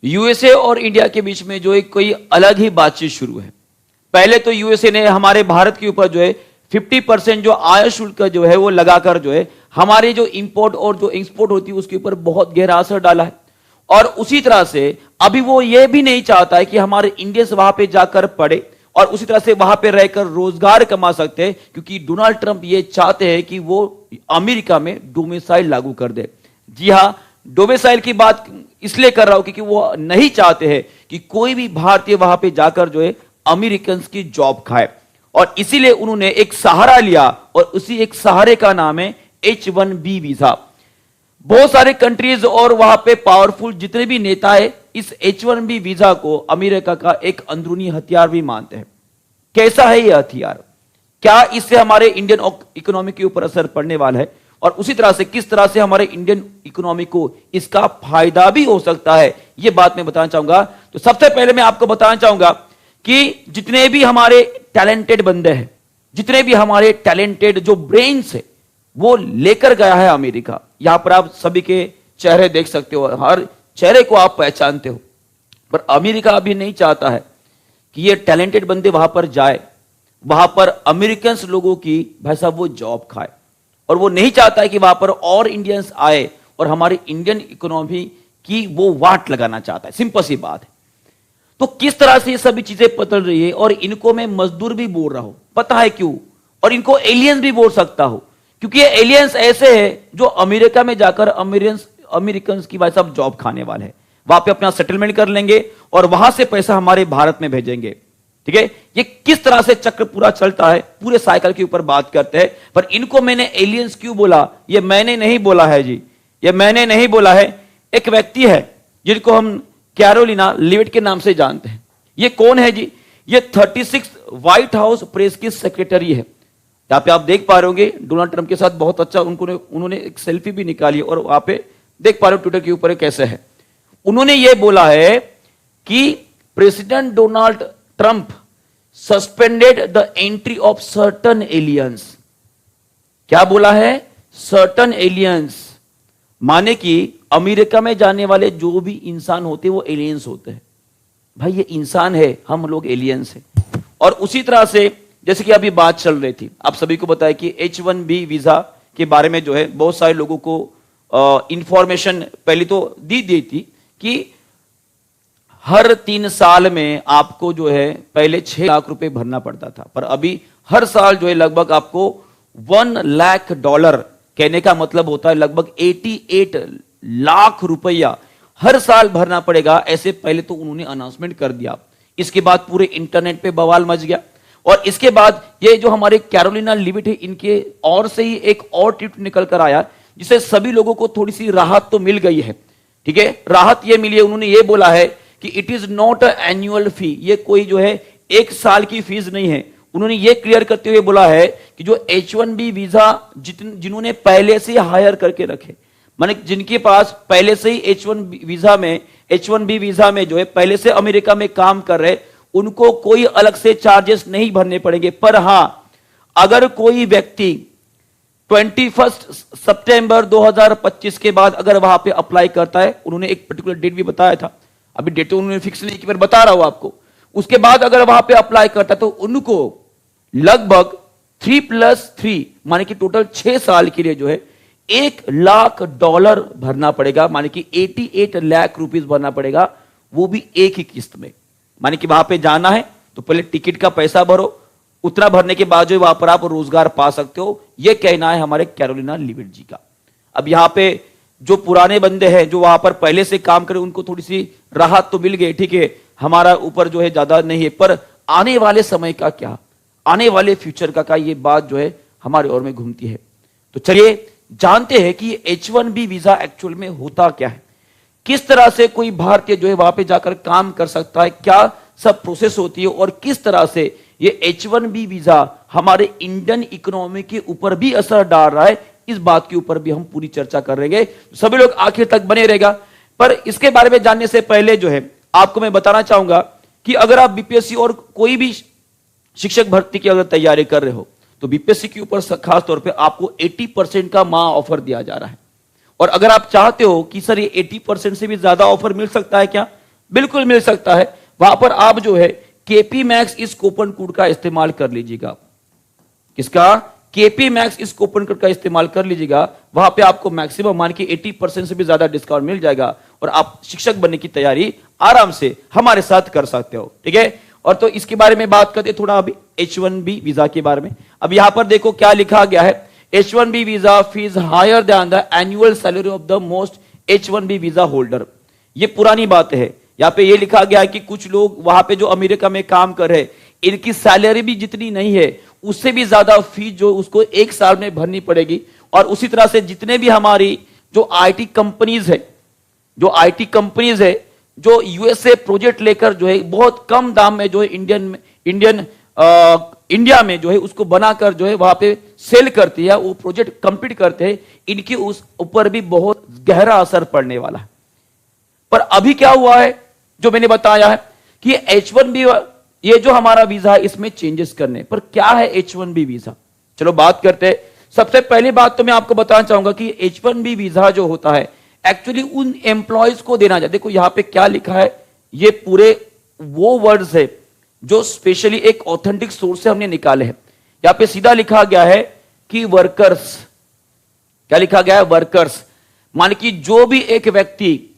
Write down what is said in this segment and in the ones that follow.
USA और India के बीच में जो एक कोई अलग ही बातचीत शुरू है। पहले तो यूएसए ने हमारे भारत के ऊपर जो है 50% जो आयात शुल्क जो है वो लगाकर जो है हमारे जो इंपोर्ट और जो एक्सपोर्ट होती है उसके ऊपर बहुत गहरा असर डाला है। और उसी तरह से अभी वो ये भी नहीं चाहता है कि हमारे इंडियंस वहां पे जाकर पढ़े और उसी तरह से वहां पे रहकर रोजगार कमा सकते हैं, क्योंकि डोनाल्ड ट्रंप ये चाहते हैं कि वो अमेरिका में डोमिसाइल लागू कर दे। जी हां, डोमिसाइल की बात इसलिए कर रहा हूं क्योंकि वो नहीं चाहते हैं कि कोई भी भारतीय वहां पे जाकर जो है अमेरिकन की जॉब खाए, और इसीलिए उन्होंने एक सहारा लिया और उसी एक सहारे का नाम है H1B वीजा। बहुत सारे कंट्रीज और वहां पे पावरफुल जितने भी नेता है इस H1B वीजा को अमेरिका का एक अंदरूनी हथियार भी मानते हैं। कैसा है यह हथियार, क्या इससे हमारे इंडियन इकोनॉमी के ऊपर असर पड़ने वाला है, और उसी तरह से किस तरह से हमारे इंडियन इकोनॉमी को इसका फायदा भी हो सकता है, यह बात मैं बताना चाहूंगा। तो सबसे पहले मैं आपको बताना चाहूंगा कि जितने भी हमारे टैलेंटेड बंदे हैं, जितने भी हमारे टैलेंटेड जो ब्रेन्स है वो लेकर गया है अमेरिका। यहां पर आप सभी के चेहरे देख सकते हो, हर चेहरे को आप पहचानते हो, पर अमेरिका अभी नहीं चाहता है कि ये टैलेंटेड बंदे वहां पर जाए, वहां पर अमेरिकन लोगों की भाई साहब वो जॉब खाए, और वो नहीं चाहता है कि वहां पर और इंडियंस आए और हमारी इंडियन इकोनॉमी की वो वाट लगाना चाहता है। सिंपल सी बात है। तो किस तरह से ये सभी चीजें बदल रही है, और इनको मैं मजदूर भी बोल रहा हूं, पता है क्यों, और इनको एलियंस भी बोल सकता हूं, क्योंकि ये एलियंस ऐसे हैं जो अमेरिका में जाकर अमेरिकन की भाई साहब जॉब खाने वाले हैं, वहां पे अपना सेटलमेंट कर लेंगे और वहां से पैसा हमारे भारत में भेजेंगे। ठीक है, ये किस तरह से चक्र पूरा चलता है, पूरे साइकिल के ऊपर बात करते हैं। पर इनको मैंने एलियंस क्यों बोला, ये मैंने नहीं बोला है जी, ये मैंने नहीं बोला है। एक व्यक्ति है जिनको हम कैरोलिना लिविट के नाम से जानते हैं। ये कौन है जी, ये 36 व्हाइट हाउस प्रेस की सेक्रेटरी है। यहां पे आप देख पा रहे होंगे डोनाल्ड ट्रंप के साथ बहुत अच्छा उन्होंने एक सेल्फी भी निकाली, और वहां पे देख पा रहे हो ट्विटर के ऊपर कैसे है। उन्होंने ये बोला है कि president Donald Trump suspended the entry of certain aliens. क्या बोला है, सर्टन एलियंस, माने कि अमेरिका में जाने वाले जो भी इंसान होते हैं वो एलियंस होते हैं। भाई ये इंसान है, हम लोग एलियंस हैं। और उसी तरह से जैसे कि अभी बात चल रही थी, आप सभी को बताया कि H1B वीजा के बारे में जो है बहुत सारे लोगों को इंफॉर्मेशन पहले तो दी थी कि हर 3 साल में आपको जो है पहले 6 लाख रुपए भरना पड़ता था, पर अभी हर साल जो है लगभग आपको $1 लाख, कहने का मतलब होता है लगभग 88 लाख रुपया हर साल भरना पड़ेगा। ऐसे पहले तो उन्होंने अनाउंसमेंट कर दिया, इसके बाद पूरे इंटरनेट पे बवाल मच गया, और इसके बाद ये जो हमारे कैरोलिना लिविट है इनके और से ही एक और ट्वीट निकल कर आया जिससे सभी लोगों को थोड़ी सी राहत तो मिल गई है। ठीक है, राहत ये मिली है, उन्होंने ये बोला है कि it is not a annual फी, ये कोई जो है 1 साल की फीस नहीं है। उन्होंने ये क्लियर करते हुए बोला है कि जो H1B वीजा जिन्होंने पहले से हायर करके रखे, माने जिनके पास पहले से ही H1B वीजा में जो है पहले से अमेरिका में काम कर रहे, उनको कोई अलग से चार्जेस नहीं भरने पड़ेंगे। पर हां, अगर कोई व्यक्ति 21 सितंबर 2025 के बाद अगर वहां पे अप्लाई करता है, उन्होंने एक पर्टिकुलर डेट भी बताया था, अभी डेट तो उन्होंने फिक्स नहीं की, पर बता रहा हूं आपको, उसके बाद अगर वहां पे अप्लाई करता है तो उनको लगभग 3+3 माने कि टोटल 6 साल के लिए जो है $1 लाख भरना पड़ेगा, माने कि 88 लाख रुपीस भरना पड़ेगा, वो भी एक ही किस्त में। माने कि वहां पे जाना है तो पहले टिकट का पैसा भरो, उतना भरने के बाद जो वहां पर आप रोजगार पा सकते हो। यह कहना है हमारे कैरोलिना लिविट जी का। अब यहां पे जो पुराने बंदे हैं जो वहां पर पहले से काम करे उनको थोड़ी सी राहत तो मिल गई, ठीक है, हमारा ऊपर जो है ज्यादा नहीं है, पर आने वाले समय का क्या, आने वाले फ्यूचर का ये बात जो है हमारे ओर में घूमती है। तो चलिए जानते हैं कि H1B वीजा एक्चुअल में होता क्या है, किस तरह से कोई भारतीय जो है वहां पे जाकर काम कर सकता है, क्या सब प्रोसेस होती है, और किस तरह से ये H1B वीजा हमारे इंडियन इकोनॉमी के ऊपर भी असर डाल रहा है, इस बात के ऊपर भी हम पूरी चर्चा करेंगे। सभी लोग आखिर तक बने रहेगा। पर इसके बारे में जानने से पहले जो है आपको मैं बताना चाहूंगा कि अगर आप बीपीएससी और कोई भी शिक्षक भर्ती की अगर तैयारी कर रहे हो तो बीपीएससी के ऊपर खास तौर पे आपको 80% का ऑफर दिया जा रहा है। और अगर आप चाहते हो कि सर ये 80% से भी ज्यादा ऑफर मिल सकता है क्या, बिल्कुल मिल सकता है। वहां पर आप जो है केपी मैक्स इस कूपन कोड का इस्तेमाल कर लीजिएगा। किसका? केपी मैक्स इस कूपन कोड का इस्तेमाल कर लीजिएगा। वहां पे आपको मैक्सिमम मान के 80% से भी ज्यादा डिस्काउंट मिल जाएगा और आप शिक्षक बनने की तैयारी आराम से हमारे साथ कर सकते हो। ठीक है, और तो इसके बारे में बात करते थोड़ा अभी H1B वीजा के बारे में। अब यहां पर देखो क्या लिखा गया है, H1B visa fee higher then the annual salary of the most H1B visa holder. ये पुरानी बात है। यहाँ पे ये लिखा गया है कि कुछ लोग वहां पे जो अमेरिका में काम कर रहे, इनकी सैलरी भी जितनी नहीं है उससे भी ज्यादा फीस जो उसको एक साल में भरनी पड़ेगी। और उसी तरह से जितने भी हमारी जो आईटी कंपनीज है, जो यूएसए प्रोजेक्ट लेकर जो है बहुत कम दाम में जो है इंडिया में जो है उसको बनाकर जो है वहां पे सेल करती है, वो प्रोजेक्ट कंप्लीट करते हैं, इनकी उस ऊपर भी बहुत गहरा असर पड़ने वाला है। पर अभी क्या हुआ है जो मैंने बताया है कि H1B ये जो हमारा वीजा है इसमें चेंजेस करने पर क्या है H1B वीजा। चलो बात करते हैं। सबसे पहली बात तो मैं आपको बताना चाहूंगा कि H1B वीजा जो होता है एक्चुअली उन एम्प्लॉयज को देना चाहिए। देखो यहां पे क्या लिखा है, ये पूरे वो वर्ड्स है जो स्पेशली एक ऑथेंटिक सोर्स से हमने निकाले हैं। यहां पे सीधा लिखा गया है कि वर्कर्स, क्या लिखा गया है? वर्कर्स। मान कि जो भी एक व्यक्ति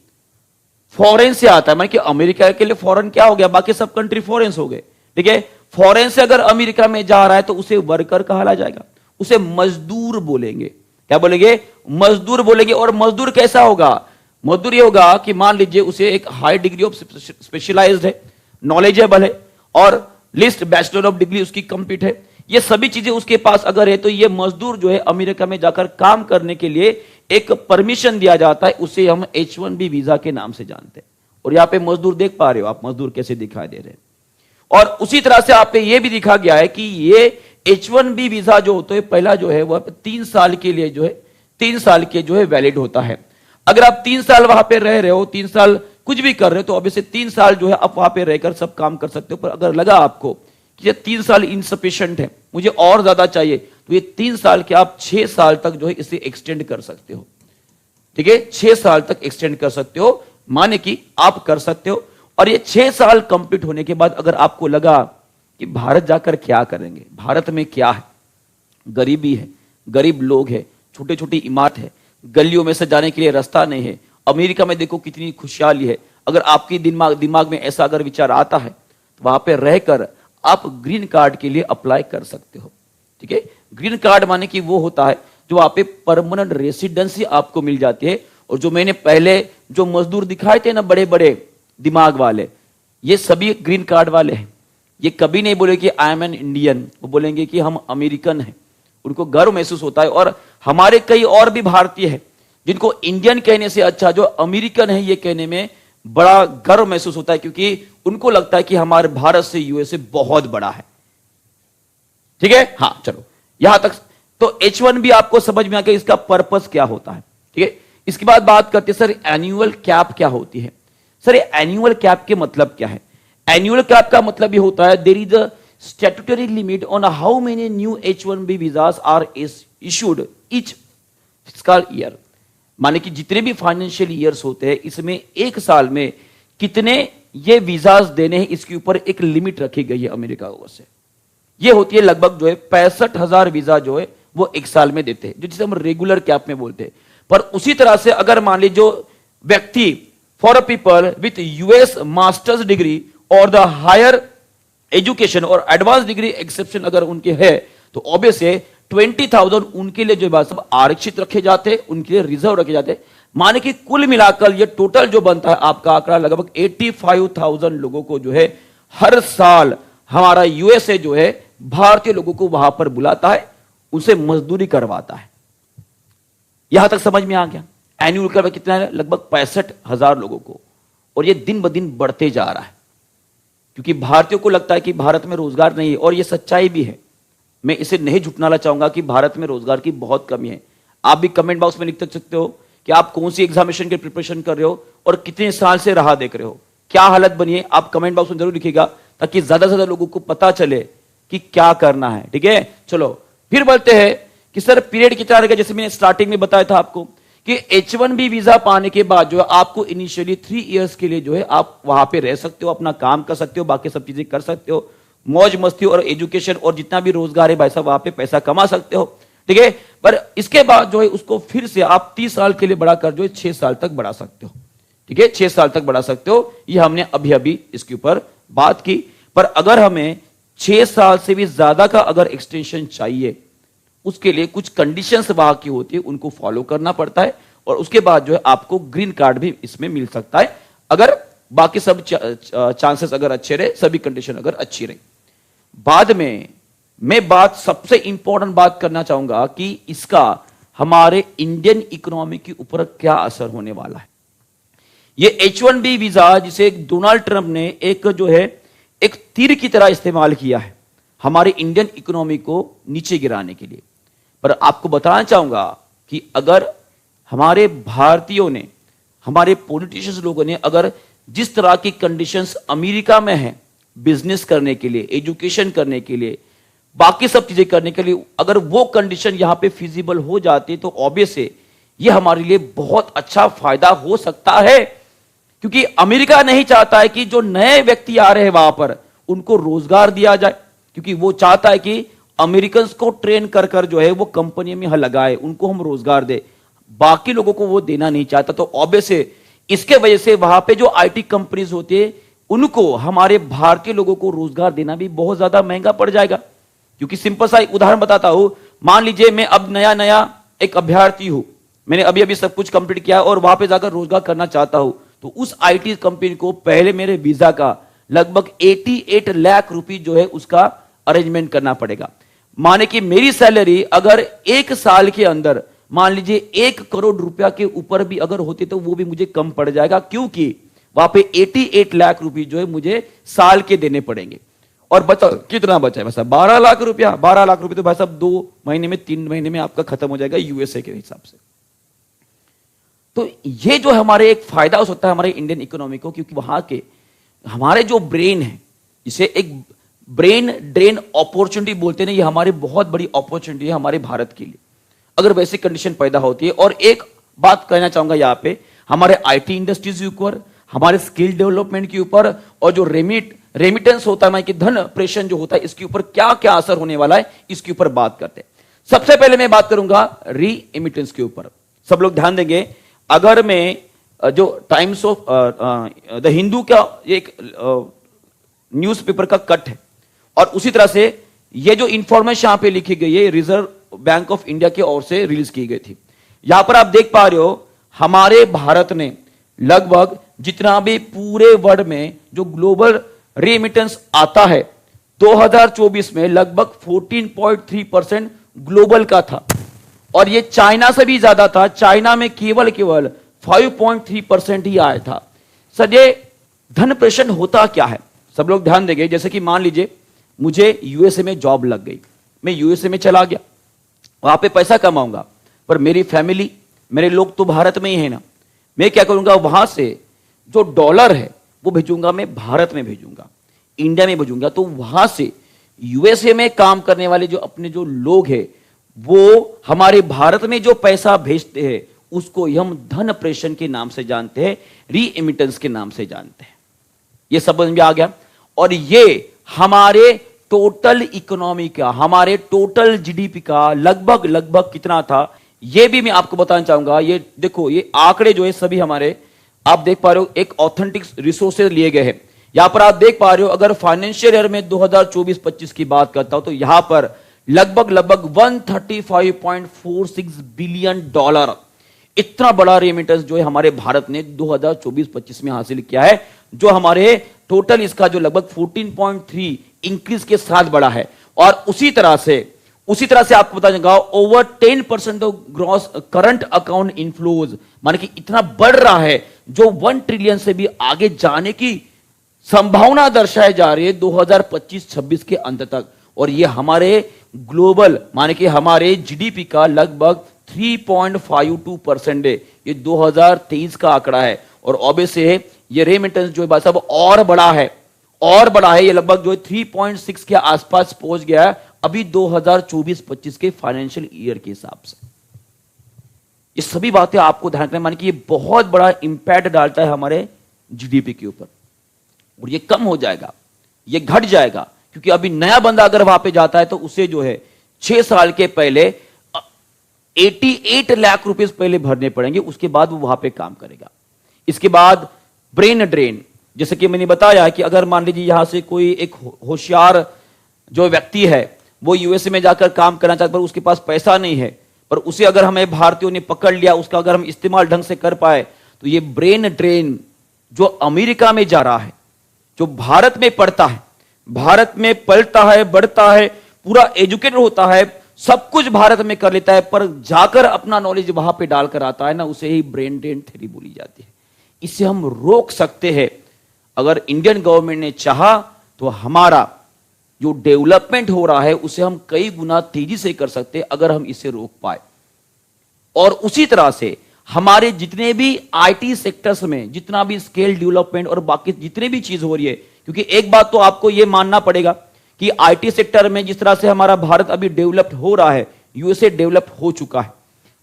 फॉरेन से आता है, मान कि अमेरिका के लिए फॉरेन क्या हो गया, बाकी सब कंट्री फॉरेन हो गए, ठीक है। फॉरेन से अगर अमेरिका में जा रहा है तो उसे वर्कर कहा जाएगा, उसे मजदूर बोलेंगे। क्या बोलेंगे? मजदूर बोलेंगे। और मजदूर कैसा होगा? मजदूर ये होगा कि मान लीजिए उसे एक हाई डिग्री ऑफ स्पेशलाइज्ड है, नॉलेजेबल है और लिस्ट बैचलर ऑफ डिग्री उसकी कंप्लीट है, ये सभी चीजें उसके पास अगर है तो ये मजदूर जो है अमेरिका में जाकर काम करने के लिए एक परमिशन दिया जाता है, उसे हम H1B वीजा के नाम से जानते हैं। और यहां पे मजदूर देख पा रहे हो आप, मजदूर कैसे दिखाई दे रहे हैं। और उसी तरह से आप पे यह भी दिखा गया है कि ये H1B वीजा जो होता है पहला जो है वह 3 साल के लिए जो है 3 साल के जो है वैलिड होता है। अगर आप 3 साल वहां पे रह रहे हो, 3 साल कुछ भी कर रहे हो तो ऑब्वियसली 3 साल जो है आप वहां पे रहकर सब काम कर सकते हो। पर अगर लगा आपको कि ये 3 साल इनसफिशिएंट है, मुझे और ज्यादा चाहिए, तो ये 3 साल के आप 6 साल तक जो है इसे एक्सटेंड कर सकते हो। ठीक है, 6 साल तक एक्सटेंड कर सकते हो, माने कि आप कर सकते हो। और ये 6 साल कंप्लीट होने के बाद अगर आपको लगा कि भारत जाकर क्या करेंगे, भारत में क्या है, गरीबी है, गरीब लोग हैं, छोटे छोटी इमारत है, गलियों में से जाने के लिए रास्ता नहीं है, अमेरिका में देखो कितनी खुशहाली है, अगर आपकी दिमाग में ऐसा अगर विचार आता है तो वहां पे रहकर आप ग्रीन कार्ड के लिए अप्लाई कर सकते हो। ठीक है, ग्रीन कार्ड माने कि वो होता है जो वहां पे परमानेंट रेसिडेंसी आपको मिल जाती है। और जो मैंने पहले जो मजदूर दिखाए थे ना, बड़े बड़े दिमाग वाले, ये सभी ग्रीन कार्ड वाले हैं। ये कभी नहीं बोले कि आई एम एन इंडियन, वो बोलेंगे कि हम अमेरिकन हैं। उनको गर्व महसूस होता है। और हमारे कई और भी भारतीय हैं जिनको इंडियन कहने से अच्छा जो अमेरिकन है ये कहने में बड़ा गर्व महसूस होता है, क्योंकि उनको लगता है कि हमारे भारत से यूएसए बहुत बड़ा है। ठीक है, हाँ चलो यहां तक तो H1B आपको समझ में आ गया इसका पर्पस क्या होता है। ठीक है, इसके बाद बात करते हैं सर एनुअल कैप क्या होती है। सर एनुअल कैप के मतलब क्या है? एनुअल कैप का मतलब ये होता है there is a statutory limit on how many new H1B visas are issued each fiscal year. माने कि जितने भी फाइनेंशियल ईयर्स होते हैं इसमें एक साल में कितने ये वीजास देने हैं, इसके ऊपर एक लिमिट रखी गई है अमेरिका की ओर से। ये होती है लगभग जो है 65,000 वीजा जो है वो एक साल में देते हैं, जो जिसे हम रेगुलर कैप में बोलते हैं। पर उसी तरह से अगर मान लीजिए जो व्यक्ति for a people with US masters degree और द हायर एजुकेशन और एडवांस डिग्री एक्सेप्शन अगर उनके है तो ऑब्वियसली 20,000 उनके लिए जो सब आरक्षित रखे जाते हैं, उनके लिए रिजर्व रखे जाते हैं। माने कि कुल मिलाकर ये टोटल जो बनता है आपका आंकड़ा लगभग 85,000 लोगों को जो है हर साल हमारा यूएसए जो है भारतीय लोगों को वहां पर बुलाता है, उसे मजदूरी करवाता है। यहां तक समझ में आ गया? एनुअल कैप कितना है? लगभग 65,000 लोगों को। और ये दिन ब दिन बढ़ते जा रहा है क्योंकि भारतीयों को लगता है कि भारत में रोजगार नहीं है। और ये सच्चाई भी है, मैं इसे नहीं झुटलाना चाहूंगा कि भारत में रोजगार की बहुत कमी है। आप भी कमेंट बॉक्स में लिख सकते हो कि आप कौन सी एग्जामिनेशन की प्रिपरेशन कर रहे हो और कितने साल से राह देख रहे हो, क्या हालत बनी है। आप कमेंट बॉक्स में जरूर लिखिएगा ताकि ज्यादा से ज्यादा लोगों को पता चले कि क्या करना है। ठीक है, चलो फिर बोलते हैं कि सर पीरियड कितना रहेगा। जैसे मैंने स्टार्टिंग में बताया था आपको कि H1B वीजा पाने के बाद जो है आपको इनिशियली 3 इयर्स के लिए जो है आप वहां पे रह सकते हो, अपना काम कर सकते हो, बाकी सब चीजें कर सकते हो, मौज मस्ती और एजुकेशन और जितना भी रोजगार है भाई साहब वहां पे पैसा कमा सकते हो, ठीक है। पर इसके बाद जो है उसको फिर से आप 30 साल के लिए बढ़ाकर जो है 6 साल तक बढ़ा सकते हो, ठीक है, 6 साल तक बढ़ा सकते हो। ये हमने अभी अभी इसके ऊपर बात की। पर अगर हमें 6 साल से भी ज्यादा का अगर एक्सटेंशन चाहिए, उसके लिए कुछ कंडीशंस वहां की होती है, उनको फॉलो करना पड़ता है और उसके बाद जो है आपको ग्रीन कार्ड भी इसमें मिल सकता है, अगर बाकी सब चांसेस अगर अच्छे रहे, सभी कंडीशन अगर अच्छी रही। बाद में मैं बात सबसे इंपॉर्टेंट बात करना चाहूंगा कि इसका हमारे इंडियन इकोनॉमी के ऊपर क्या असर होने वाला है। ये H1B वीजा जिसे डोनाल्ड ट्रंप ने एक जो है एक तीर की तरह इस्तेमाल किया है हमारे इंडियन इकोनॉमी को नीचे गिराने के लिए। पर आपको बताना चाहूंगा कि अगर हमारे भारतीयों ने, हमारे पॉलिटिशियंस लोगों ने अगर जिस तरह की कंडीशंस अमेरिका में है बिजनेस करने के लिए, एजुकेशन करने के लिए, बाकी सब चीजें करने के लिए, अगर वो कंडीशन यहां पे फिजिबल हो जाती तो ऑब्वियस है ये हमारे लिए बहुत अच्छा फायदा हो सकता है। क्योंकि अमेरिका नहीं चाहता है कि जो नए व्यक्ति आ रहे हैं वहां पर उनको रोजगार दिया जाए, क्योंकि वो चाहता है कि अमेरिकन को ट्रेन कर कर जो है वो कंपनी में लगाए, उनको हम रोजगार दे, बाकी लोगों को वो देना नहीं चाहता। तो ऑब्वियस है इसके वजह से वहां पे जो आईटी कंपनीज होती है उनको हमारे भारतीय लोगों को रोजगार देना भी बहुत ज्यादा महंगा पड़ जाएगा। क्योंकि सिंपल सा एक उदाहरण बताता हूं, मान लीजिए मैं अब नया नया एक अभ्यर्थी हूं, मैंने अभी अभी सब कुछ कंप्लीट किया और वहां पे जाकर रोजगार करना चाहता हूं, तो उस आईटी कंपनी को पहले मेरे वीजा का लगभग 88 लाख रुपए जो है उसका अरेंजमेंट करना पड़ेगा। माने कि मेरी सैलरी अगर 1 साल के अंदर मान लीजिए 1 करोड़ रुपया के ऊपर भी अगर होती तो वो भी मुझे कम पड़ जाएगा, क्योंकि वहां पे 88 लाख रुपए जो है मुझे साल के देने पड़ेंगे। और बचा कितना बचा है भाई साहब? 12 लाख रुपया। 12 लाख रुपए तो भाई साहब 2 महीने में 3 महीने में आपका खत्म हो जाएगा यूएसए के हिसाब से। तो ये जो हमारे एक फायदा हो सकता है हमारे इंडियन इकोनॉमी को, क्योंकि वहां के हमारे जो ब्रेन है, इसे एक ब्रेन ड्रेन अपॉर्चुनिटी बोलते हैं, ये हमारी बहुत बड़ी अपॉर्चुनिटी है हमारे भारत के लिए अगर वैसी कंडीशन पैदा होती है। और एक बात कहना चाहूंगा यहाँ पे, हमारे आईटी इंडस्ट्रीज के ऊपर, हमारे स्किल डेवलपमेंट के ऊपर और जो रेमिटेंस होता है कि धन प्रेषण जो होता है, इसके ऊपर क्या क्या असर होने वाला है, इसके ऊपर बात करते हैं। सबसे पहले मैं बात करूंगा री एमिटेंस के ऊपर। सब लोग ध्यान देंगे, अगर मैं जो टाइम्स ऑफ द हिंदू का एक न्यूज़पेपर का कट है और उसी तरह से ये जो इंफॉर्मेशन यहां पे लिखी गई है रिजर्व बैंक ऑफ इंडिया की ओर से रिलीज की गई थी। यहां पर आप देख पा रहे हो हमारे भारत ने लगभग जितना भी पूरे वर्ल्ड में जो ग्लोबल रेमिटेंस आता है 2024 में लगभग 14.3% ग्लोबल का था और ये चाइना से भी ज्यादा था। चाइना में केवल 5.3% ही आया था। सर ये धन प्रेषण होता क्या है? सब लोग ध्यान देंगे, जैसे कि मान लीजिए मुझे यूएसए में जॉब लग गई, मैं यूएसए में चला गया, वहां पे पैसा कमाऊंगा, पर मेरी फैमिली, मेरे लोग तो भारत में ही है ना, मैं क्या करूंगा, वहां से जो डॉलर है वो भेजूंगा, मैं भारत में भेजूंगा, इंडिया में भेजूंगा। तो वहां से यूएसए में काम करने वाले जो अपने जो लोग हैं वो हमारे भारत में जो पैसा भेजते हैं उसको हम धन प्रेषण के नाम से जानते हैं, री एमिटेंस के नाम से जानते हैं। ये समझ में आ गया? और ये हमारे टोटल इकोनॉमी का, हमारे टोटल जीडीपी का लगभग कितना था, ये भी मैं आपको बताना चाहूंगा। ये देखो, ये आंकड़े जो है सभी हमारे, आप देख पा रहे हो, एक ऑथेंटिक रिसोर्सेज लिए गए हैं। यहां पर आप देख पा रहे हो, अगर फाइनेंशियल ईयर में 2024-25 की बात करता हूं तो यहां पर लगभग 135.46 बिलियन डॉलर, इतना बड़ा रेमिटेंस जो है हमारे भारत ने 2024-25 में हासिल किया है, जो हमारे टोटल इसका जो लगभग 14.3 इंक्रीज के साथ बढ़ा है। और उसी तरह से आपको पता चलेगा over 10% of gross current account inflows, माने कि इतना बढ़ रहा है जो 1 ट्रिलियन से भी आगे जाने की संभावना दर्शाई जा रही है 2025-26 के अंत तक। और ये हमारे ग्लोबल माने कि हमारे जीडीपी का लगभग 3.52% है। ये 2023 का आंकड़ा है और ऑब्वियस है ये रेमिटेंस जो है भाई साहब और बड़ा है, ये लगभग जो है 3.6 के आसपास पहुंच गया है अभी 2024-25 के फाइनेंशियल ईयर के हिसाब से। ये सभी बातें आपको ध्यान रखना, माने कि ये बहुत बड़ा इंपैक्ट डालता है हमारे जीडीपी के ऊपर, और ये कम हो जाएगा, ये घट जाएगा, क्योंकि अभी नया बंदा अगर वहां पे जाता है तो उसे जो है 6 साल के पहले 88 लाख रुपए पहले भरने पड़ेंगे, उसके बाद वो वहां पे काम करेगा। इसके बाद ब्रेन ड्रेन, जैसे कि मैंने बताया कि अगर मान लीजिए यहां से कोई एक होशियार जो व्यक्ति है वो यूएसए में जाकर काम करना चाहता है, पर उसके पास पैसा नहीं है, पर उसे अगर हमें भारतीयों ने पकड़ लिया, उसका अगर हम इस्तेमाल ढंग से कर पाए, तो ये ब्रेन ड्रेन जो अमेरिका में जा रहा है, जो भारत में पढ़ता है, भारत में पलता है, बढ़ता है, पूरा एजुकेटेड होता है, सब कुछ भारत में कर लेता है, पर जाकर अपना नॉलेज वहां पे डालकर आता है ना, उसे ही ब्रेन ड्रेन थ्योरी बोली जाती है। इसे हम रोक सकते हैं। अगर इंडियन गवर्नमेंट ने चाहा तो हमारा जो डेवलपमेंट हो रहा है उसे हम कई गुना तेजी से कर सकते हैं, अगर हम इसे रोक पाए। और उसी तरह से हमारे जितने भी आईटी सेक्टर्स में जितना भी स्केल डेवलपमेंट और बाकी जितने भी चीज हो रही है, क्योंकि एक बात तो आपको यह मानना पड़ेगा कि आईटी सेक्टर में जिस तरह से हमारा भारत अभी डेवलप्ड हो रहा है, यूएसए डेवलप हो चुका है,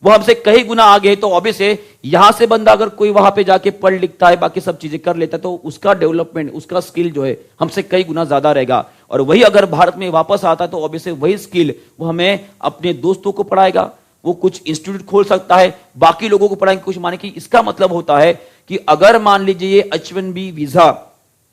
वो हमसे कई गुना आगे है। तो ऑब्वियसली यहां से बंदा अगर कोई वहां पे जाके पढ़ लिखता है, बाकी सब चीजें कर लेता है, तो उसका डेवलपमेंट, उसका स्किल जो है हमसे कई गुना ज्यादा रहेगा। और वही अगर भारत में वापस आता है तो ऑब्वियसली वही स्किल वो हमें अपने दोस्तों को पढ़ाएगा, वो कुछ इंस्टीट्यूट खोल सकता है, बाकी लोगों को पढ़ाएंगे कुछ। माने कि इसका मतलब होता है कि अगर मान लीजिए ये H1B वीजा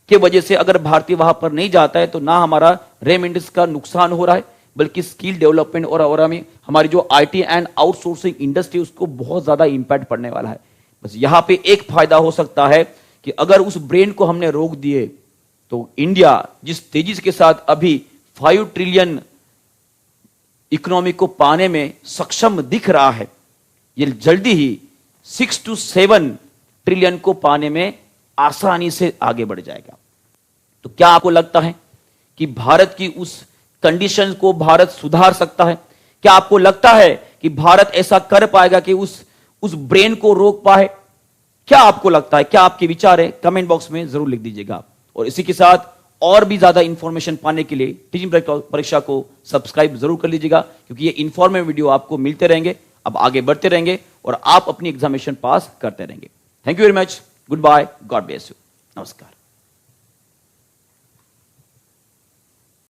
के वजह से अगर भारतीय वहां पर नहीं जाता है, तो ना हमारा रेमिटेंस का नुकसान हो रहा है, बल्कि स्किल डेवलपमेंट और में हमारी जो आईटी एंड आउटसोर्सिंग इंडस्ट्री उसको बहुत ज्यादा इंपैक्ट पड़ने वाला है। बस यहां पे एक फायदा हो सकता है कि अगर उस ब्रेन को हमने रोक दिए तो इंडिया जिस तेजी के साथ अभी 5 ट्रिलियन इकोनॉमी को पाने में सक्षम दिख रहा है, ये जल्दी ही 6 to 7 ट्रिलियन को पाने में आसानी से आगे बढ़ जाएगा। तो क्या आपको लगता है कि भारत की उस कंडीशन को भारत सुधार सकता है? क्या आपको लगता है कि भारत ऐसा कर पाएगा कि उस ब्रेन को रोक पाए? क्या आपको लगता है? क्या आपके विचार है? कमेंट बॉक्स में जरूर लिख दीजिएगा। और इसी के साथ और भी ज्यादा इंफॉर्मेशन पाने के लिए टीचिंग परीक्षा को सब्सक्राइब जरूर कर लीजिएगा, क्योंकि ये इंफॉर्मेटिव वीडियो आपको मिलते रहेंगे, अब आगे बढ़ते रहेंगे और आप अपनी एग्जामिनेशन पास करते रहेंगे। Thank you very much, goodbye, God bless you, नमस्कार।